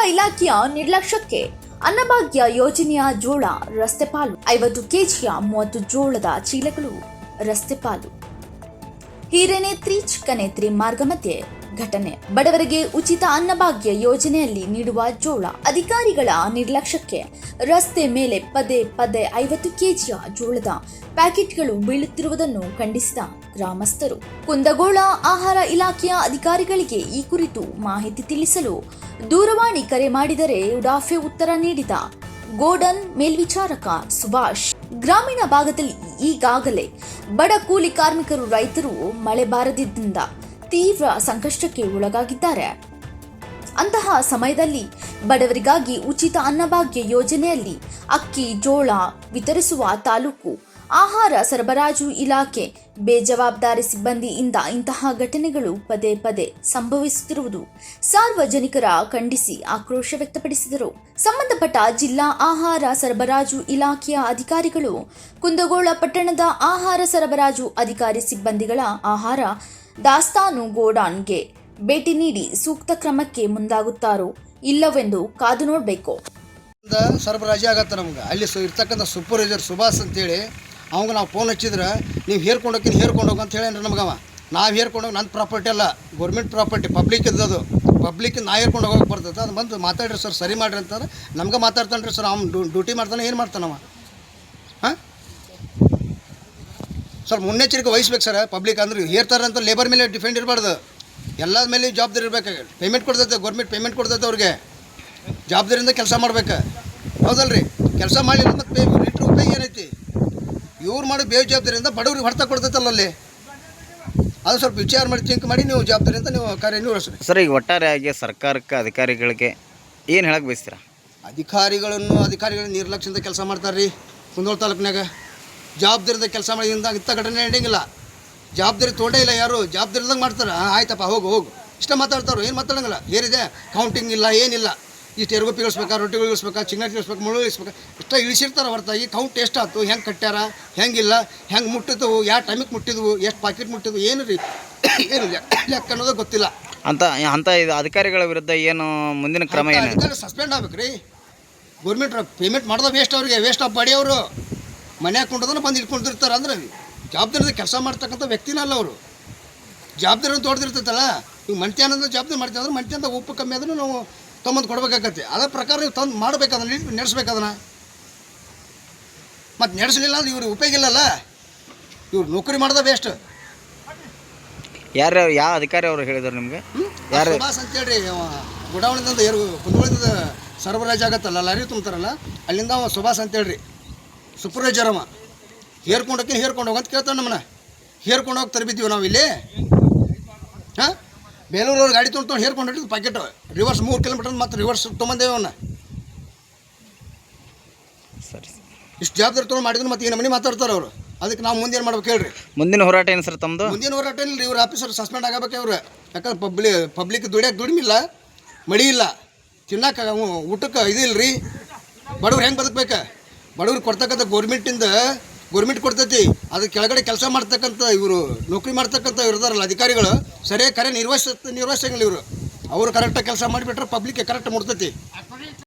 ಇಲಾಖೆಯ ನಿರ್ಲಕ್ಷ್ಯಕ್ಕೆ ಅನ್ನಭಾಗ್ಯ ಯೋಜನೆಯ ಜೋಳ ರಸ್ತೆ ಪಾಲು. 50 ಕೆಜಿಯ 30 ಜೋಳದ ಚೀಲಗಳು ರಸ್ತೆ ಪಾಲು. ಹಿರೇನೇತ್ರಿ ಚಿಕ್ಕನೇತ್ರಿ ಮಾರ್ಗ ಮಧ್ಯೆ ಘಟನೆ. ಬಡವರಿಗೆ ಉಚಿತ ಅನ್ನಭಾಗ್ಯ ಯೋಜನೆಯಲ್ಲಿ ನೀಡುವ ಜೋಳ ಅಧಿಕಾರಿಗಳ ನಿರ್ಲಕ್ಷ್ಯಕ್ಕೆ ರಸ್ತೆ ಮೇಲೆ ಪದೇ ಪದೇ 50 ಕೆಜಿಯ ಜೋಳದ ಪ್ಯಾಕೆಟ್ಗಳು ಬೀಳುತ್ತಿರುವುದನ್ನು ಖಂಡಿಸಿದ ಗ್ರಾಮಸ್ಥರು ಕುಂದಗೋಳ ಆಹಾರ ಇಲಾಖೆಯ ಅಧಿಕಾರಿಗಳಿಗೆ ಈ ಕುರಿತು ಮಾಹಿತಿ ತಿಳಿಸಲು ದೂರವಾಣಿ ಕರೆ ಮಾಡಿದರೆ ಉಡಾಫೆ ಉತ್ತರ ನೀಡಿದ ಗೋಡನ್ ಮೇಲ್ವಿಚಾರಕ ಸುಭಾಷ್, ಗ್ರಾಮೀಣ ಭಾಗದಲ್ಲಿ ಈಗಾಗಲೇ ಬಡ ಕೂಲಿ ಕಾರ್ಮಿಕರು, ರೈತರು ಮಳೆ ಬಾರದಿದ್ದರಿಂದ ತೀವ್ರ ಸಂಕಷ್ಟಕ್ಕೆ ಒಳಗಾಗಿದ್ದಾರೆ. ಅಂತಹ ಸಮಯದಲ್ಲಿ ಬಡವರಿಗಾಗಿ ಉಚಿತ ಅನ್ನಭಾಗ್ಯ ಯೋಜನೆಯಲ್ಲಿ ಅಕ್ಕಿ, ಜೋಳ ವಿತರಿಸುವ ತಾಲೂಕು ಆಹಾರ ಸರಬರಾಜು ಇಲಾಖೆ ಬೇಜವಾಬ್ದಾರಿ ಸಿಬ್ಬಂದಿಯಿಂದ ಇಂತಹ ಘಟನೆಗಳು ಪದೇ ಪದೇ ಸಂಭವಿಸುತ್ತಿರುವುದು ಸಾರ್ವಜನಿಕರ ಖಂಡಿಸಿ ಆಕ್ರೋಶ ವ್ಯಕ್ತಪಡಿಸಿದರು. ಸಂಬಂಧಪಟ್ಟ ಜಿಲ್ಲಾ ಆಹಾರ ಸರಬರಾಜು ಇಲಾಖೆಯ ಅಧಿಕಾರಿಗಳು ಕುಂದಗೋಳ ಪಟ್ಟಣದ ಆಹಾರ ಸರಬರಾಜು ಅಧಿಕಾರಿ ಸಿಬ್ಬಂದಿಗಳ ಆಹಾರ ದಾಸ್ತಾನು ಗೋಡಾನ್ಗೆ ಭೇಟಿ ನೀಡಿ ಸೂಕ್ತ ಕ್ರಮಕ್ಕೆ ಮುಂದಾಗುತ್ತಾರೋ ಇಲ್ಲವೆಂದು ಕಾದು ನೋಡಬೇಕು. ಸರಬರಾಜು ಆಗತ್ತೆ ನಮ್ಗೆ ಅಲ್ಲಿ ಇರ್ತಕ್ಕಂಥ ಸೂಪರ್ವೈಸರ್ ಸುಭಾಷ್ ಅಂತೇಳಿ ಅವಂಗೆ ನಾವು ಫೋನ್ ಹಚ್ಚಿದ್ರೆ ನೀವು ಹೇರ್ಕೊಂಡು ಹೋಗಿ ಅಂತ ಹೇಳಿ ನಮ್ಗೆ ನಾವು ಹೇರ್ಕೊಂಡೋಗಿ ನನ್ನ ಪ್ರಾಪರ್ಟಿ ಅಲ್ಲ, ಗೌರ್ಮೆಂಟ್ ಪ್ರಾಪರ್ಟಿ, ಪಬ್ಲಿಕ್ ಇದ್ದದು, ಪಬ್ಲಿಕ್ ನಾ ಹೇರ್ಕೊಂಡು ಹೋಗೋಕೆ ಬರ್ತದೆ. ಅದು ಬಂದು ಮಾತಾಡ್ರಿ ಸರ್, ಸರಿ ಮಾಡಿರಿ ಅಂತಂದ್ರೆ ನಮ್ಗೆ ಮಾತಾಡ್ತಾನೆ ರೀ ಸರ್. ಅವ್ನು ಡ್ಯೂಟಿ ಮಾಡ್ತಾನೆ, ಏನು ಮಾಡ್ತಾನವ? ಹಾಂ ಸ್ವಲ್ಪ ಮುನ್ನೆಚ್ಚರಿಕೆ ವಹಿಸ್ಬೇಕು ಸರ್. ಪಬ್ಲಿಕ್ ಅಂದ್ರೆ ಹೇರ್ತಾರೆ ಅಂತ ಲೇಬರ್ ಮೇಲೆ ಡಿಫೆಂಡ್ ಇರಬಾರ್ದು, ಎಲ್ಲದ ಮೇಲೆ ಜವಾಬ್ದಾರಿ ಇರಬೇಕು. ಪೇಮೆಂಟ್ ಕೊಡ್ತೈತೆ ಗೌರ್ಮೆಂಟ್, ಪೇಮೆಂಟ್ ಕೊಡ್ತೈತೆ ಅವ್ರಿಗೆ, ಜವಾಬ್ದಾರಿಯಿಂದ ಕೆಲಸ ಮಾಡ್ಬೇಕು. ಹೌದಲ್ರಿ? ಕೆಲಸ ಮಾಡಲಿಲ್ಲ ಮತ್ತು ಲೀಟ್ರ್ ಉಪಯೋಗ ಏನೈತಿ? ಇವ್ರು ಮಾಡೋ ಬೇಜವಾಬ್ದಾರಿಯಿಂದ ಬಡವ್ರಿಗೆ ಹೊಡೆತ ಕೊಡ್ತೈತಲ್ಲ ಅಲ್ಲಿ. ಅದು ಸ್ವಲ್ಪ ವಿಚಾರ ಮಾಡಿ ಥಿಂಕ್ ಮಾಡಿ ನೀವು ಜವಾಬ್ದಾರಿಯಿಂದ ನೀವು ಕಾರ್ಯನಿರ್ವಹಿಸ್ರಿ ಸರ್. ಈಗ ಒಟ್ಟಾರೆಯಾಗಿ ಸರ್ಕಾರಕ್ಕೆ ಅಧಿಕಾರಿಗಳಿಗೆ ಏನು ಹೇಳಕ್ಕೆ ಬಯಸ್ತೀರಾ? ಅಧಿಕಾರಿಗಳು ನಿರ್ಲಕ್ಷ್ಯದಿಂದ ಕೆಲಸ ಮಾಡ್ತಾರೆ ರೀ. ಕುಂದಗೋಳ ತಾಲೂಕಿನಾಗ ಜವಾಬ್ದಾರಿಯಿಂದ ಕೆಲಸ ಮಾಡಿದಿಂದ ಇಂಥ ಘಟನೆ ನಡೆಯಂಗಿಲ್ಲ. ಜವಾಬ್ದಾರಿ ತೊಗೊಂಡೇ ಇಲ್ಲ ಯಾರು, ಜವಾಬ್ದಾರಿದಂಗೆ ಮಾಡ್ತಾರೆ. ಆಯ್ತಪ್ಪ ಹೋಗು ಇಷ್ಟ ಮಾತಾಡ್ತಾರೋ, ಏನು ಮಾತಾಡೋಂಗಿಲ್ಲ. ಏನಿದೆ ಕೌಂಟಿಂಗ್ ಇಲ್ಲ, ಏನಿಲ್ಲ. ಇಷ್ಟು ಎರ್ಗೋಪಿ ಇಳಿಸ್ಬೇಕಾ, ರೊಟ್ಟಿಗಳು ಇಳಿಸ್ಬೇಕಾ, ಚಿಂಗಟಿ ಇಳಿಸ್ಬೇಕು, ಮುಳ್ಳು ಇಳಿಸ್ಬೇಕು, ಇಷ್ಟ ಇಳಿಸಿರ್ತಾರೆ ಹೊರತಾಗಿ ಕೌಂಟ್ ಎಷ್ಟಾಯ್ತು, ಹೆಂಗೆ ಕಟ್ಟ್ಯಾರ, ಹೆಂಗಿಲ್ಲ, ಹೆಂಗೆ ಮುಟ್ಟಿದ್ವು, ಯಾವ ಟೈಮಿಗೆ ಮುಟ್ಟಿದ್ವು, ಎಷ್ಟು ಪಾಕೆಟ್ ಮುಟ್ಟಿದ್ವು, ಏನು ರೀ ಏನು ಲೆಕ್ಕ ಅನ್ನೋದು ಗೊತ್ತಿಲ್ಲ. ಅಂತ ಇದು ಅಧಿಕಾರಿಗಳ ವಿರುದ್ಧ ಏನು ಮುಂದಿನ ಕ್ರಮ ಏನು? ಅಧಿಕಾರಿ ಸಸ್ಪೆಂಡ್ ಆಗ್ಬೇಕು ರೀ. ಗೌರ್ಮೆಂಟ್ ಪೇಮೆಂಟ್ ಮಾಡೋದು ವೇಸ್ಟ್ ಅವ್ರಿಗೆ, ವೇಸ್ಟ್ ಆಫ್ ಬಾಡಿ ಅವರು ಮನ್ಯಾಗ ಕೊಂಡೋದನ್ನ ಬಂದು ಇಟ್ಕೊಂಡಿರ್ತಾರೆ. ಅಂದ್ರೆ ಜವಾಬ್ದಾರಿಯಿಂದ ಕೆಲಸ ಮಾಡ್ತಕ್ಕಂಥ ವ್ಯಕ್ತಿನಲ್ಲ ಅವರು. ಜವಾಬ್ದಾರಿ ದೊಡ್ಡದಿರ್ತೈತಲ್ಲ. ಈಗ ಮಣ್ತ್ಯಾನಂದ ಜವಾಬ್ದಾರಿ ಮಾಡ್ತೀವಿ ಅಂದ್ರೆ ಮಣ್ತ್ಯಾನದ ಉಪ್ಪು ಕಮ್ಮಿ ಆದ್ರೂ ನಾವು ತೊಂಬಂದು ಕೊಡ್ಬೇಕಾಗತ್ತೆ. ಅದೇ ಪ್ರಕಾರ ನೀವು ತಂದು ಮಾಡ್ಬೇಕದನ್ನ, ನಡೆಸ್ಬೇಕದನ್ನ. ಮತ್ತು ನಡೆಸಲಿಲ್ಲ ಅಂದ್ರೆ ಇವ್ರಿಗೆ ಉಪಯೋಗ ಇಲ್ಲಲ್ಲ. ಇವ್ರು ನೌಕರಿ ಮಾಡೋದ ವೇಸ್ಟ್. ಯಾವ ಅಧಿಕಾರಿ ಅವರು ಹೇಳಿದ್ರು ನಿಮಗೆ? ಸುಭಾಷ್ ಅಂತೇಳಿ ಗುಡಾವಣದಿಂದ ಕುಂದಗೋಳದಿಂದ ಸರಬರಾಜು ಆಗತ್ತಲ್ಲ, ಲಾರಿ ತುಂಬ್ತಾರಲ್ಲ, ಅಲ್ಲಿಂದ ಅವ ಸುಭಾಷ್ ಅಂತೇಳ್ರಿ ಸೂಪರ್ವೈಸರ್. ಅವ ಹೇರ್ಕೊಂಡು ಹೋಗಂತ ಕೇಳ್ತಾನೆ ನಮ್ಮನ್ನ. ಹೇರ್ಕೊಂಡು ಹೋಗಿ ತರಬಿದ್ದೀವಿ ನಾವು ಇಲ್ಲಿ. ಹಾಂ, ಬೇಲೂರವ್ರು ಗಾಡಿ ತೊಗೊಂಡು ಹೇರ್ಕೊಂಡು ಹೊಟ್ಟಿದ್ದು ಪಾಕೆಟ್ ರಿವರ್ಸ್ 3 ಕಿಲೋಮೀಟರ್ ಮತ್ತು ರಿವರ್ಸ್ ತೊಗೊಂಬಂದೇವೆ ಅವನ್ನ. ಸರಿ, ಇಷ್ಟು ಜವಾಬ್ದಾರಿ ತೊಗೊಂಡು ಮಾಡಿದ್ರು ಮತ್ತೆ ಈ ನಮ್ಮನೆ ಮಾತಾಡ್ತಾರೆ ಅವರು. ಅದಕ್ಕೆ ನಾವು ಮುಂದೇನು ಮಾಡ್ಬೇಕು ಹೇಳ್ರಿ? ಮುಂದಿನ ಹೋರಾಟ ಏನು ಸರ್ ತಮ್ಮದು? ಮುಂದಿನ ಹೋರಾಟ ಇಲ್ಲ, ಇವ್ರ ಆಫೀಸರ್ ಸಸ್ಪೆಂಡ್ ಆಗಬೇಕು ಇವ್ರು. ಯಾಕಂದ್ರೆ ಪಬ್ಲಿಕ್ ದುಡಿಮಿಲ್ಲ, ಮಳಿ ಇಲ್ಲ, ತಿನ್ನಕ್ಕೆ ಊಟಕ್ಕೆ ಇದಿಲ್ಲ ರೀ. ಬಡವ್ರು ಹೆಂಗೆ ಬದುಕಬೇಕು? ಬಡವ್ರಿಗೆ ಕೊಡ್ತಕ್ಕಂಥ ಗೌರ್ಮೆಂಟ್ ಕೊಡ್ತೈತಿ. ಅದ್ರ ಕೆಳಗಡೆ ಕೆಲಸ ಮಾಡ್ತಕ್ಕಂಥ ಇವರು ನೌಕರಿ ಮಾಡ್ತಕ್ಕಂಥ ಇರ್ತಾರಲ್ಲ ಅಧಿಕಾರಿಗಳು, ಸರಿಯಾಗಿ ನಿರ್ವಹಿಸಂಗಿಲ್ಲ ಇವರು. ಅವರು ಕರೆಕ್ಟಾಗಿ ಕೆಲಸ ಮಾಡಿಬಿಟ್ರೆ ಪಬ್ಲಿಕ್ಗೆ ಕರೆಕ್ಟ್ ಮುಡ್ತೈತಿ.